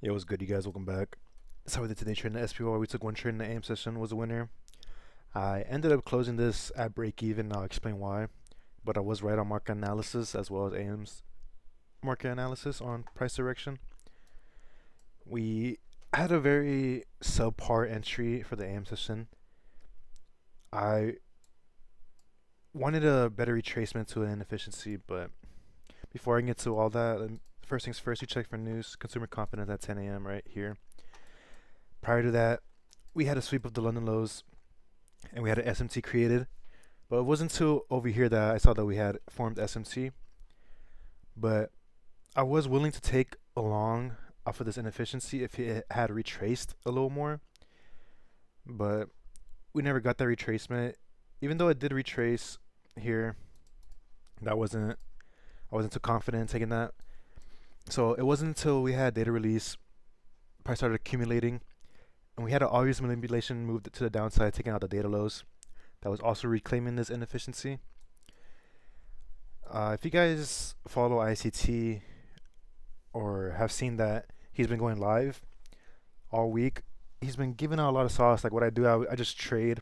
Yo, what's good, you guys? Welcome back. So we did today trade in the SPY. We took one trade in the AM session, was the winner. I ended up closing this at break even. I'll explain why. But I was right on market analysis as well as AM's market analysis on price direction. We had a very subpar entry for the AM session. I wanted a better retracement to an inefficiency, but before I can get to all that, first things first, you check for news. Consumer confidence at 10 a.m. right here. Prior to that, we had a sweep of the London lows and we had an SMT created. But it wasn't until over here that I saw that we had formed SMT. But I was willing to take a long off of this inefficiency if it had retraced a little more. But we never got that retracement. Even though it did retrace here, that wasn't I wasn't too confident in taking that. So it wasn't until we had data release, price started accumulating, and we had an obvious manipulation move to the downside, taking out the data lows. That was also reclaiming this inefficiency. If you guys follow ICT or have seen that he's been going live all week, he's been giving out a lot of sauce. Like what I do, I just trade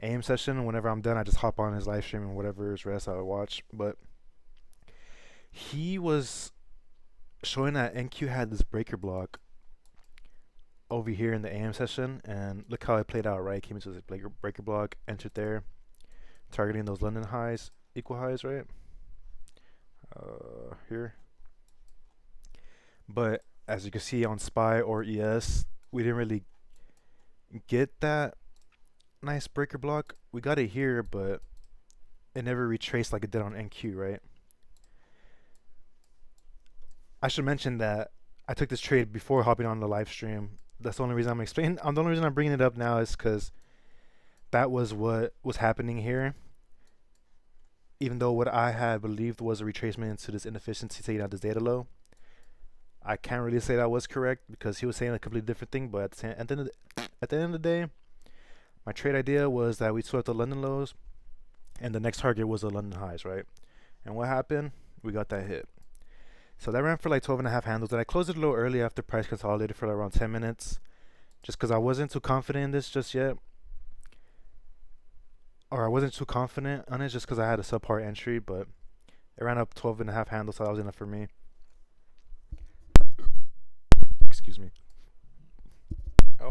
AM session. And whenever I'm done, I just hop on his live stream and whatever is rest I watch. But he was showing that NQ had this breaker block over here in the AM session, and look how it played out, right? Came into this breaker block, entered there, targeting those London highs, equal highs, right? Here. But as you can see on SPY or ES, we didn't really get that nice breaker block. We got it here, but it never retraced like it did on NQ, right? I should mention that I took this trade before hopping on the live stream. That's the only reason I'm explaining. The only reason I'm bringing it up now is because that was what was happening here. Even though what I had believed was a retracement into this inefficiency, taking out this data low, I can't really say that was correct because he was saying a completely different thing. But at the end of the day, my trade idea was that we swept the London lows, and the next target was the London highs, right? And what happened? We got that hit. So that ran for like 12 and a half handles, and I closed it a little early after price consolidated for like around 10 minutes, just because I wasn't too confident in this just yet. Or I wasn't too confident on it just because I had a subpar entry, but it ran up 12 and a half handles, so that was enough for me. Excuse me. Oh,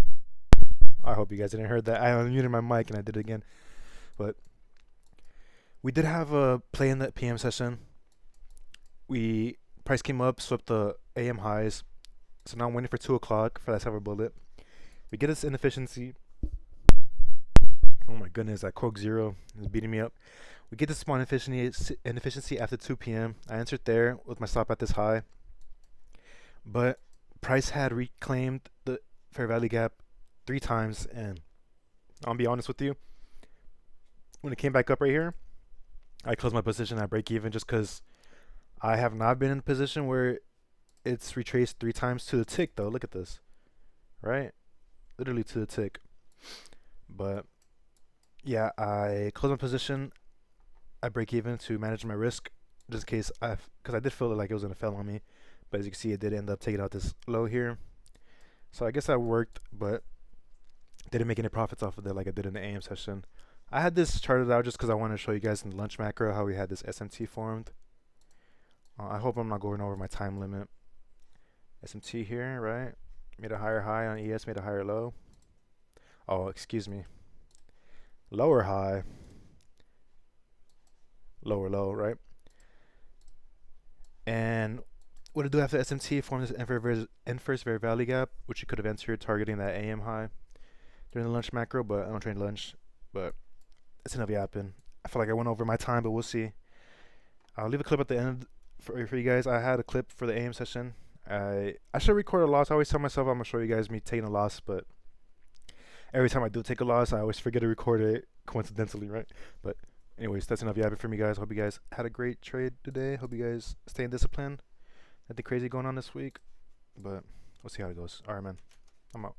I hope you guys didn't hear that. I unmuted my mic and I did it again. But we did have a play in the PM session. Price came up, swept the AM highs. So now I'm waiting for 2 o'clock for that silver bullet. We get this inefficiency. Oh my goodness, that Coke Zero is beating me up. We get this small inefficiency after 2 p.m. I entered there with my stop at this high. But price had reclaimed the fair value gap 3 times, and I'll be honest with you, when it came back up right here, I closed my position at break even just because I have not been in a position where it's retraced 3 times to the tick though. Look at this, right? Literally to the tick. But yeah, I closed my position at break even to manage my risk, just in case because I did feel like it was gonna fail on me. But as you can see, it did end up taking out this low here. So I guess that worked, but didn't make any profits off of it like I did in the AM session. I had this charted out just because I wanted to show you guys in the lunch macro how we had this SMT formed. I hope I'm not going over my time limit. SMT here, right? Made a higher high on ES, made a higher low. Oh, excuse me. Lower high, lower low, right? And what to do after SMT formed this inverse fair value gap, which you could have entered targeting that AM high during the lunch macro, but I don't trade lunch. But it's enough yapping. I feel like I went over my time, but we'll see. I'll leave a clip at the end for you guys. I had a clip for the AM session. I should record a loss. I always tell myself I'm gonna show you guys me taking a loss, but every time I do take a loss, I always forget to record it coincidentally, right? But anyways, that's enough yapping from you guys. Hope you guys had a great trade today. Hope you guys stay disciplined. Nothing crazy going on this week, but we'll see how it goes. All right, man. I'm out.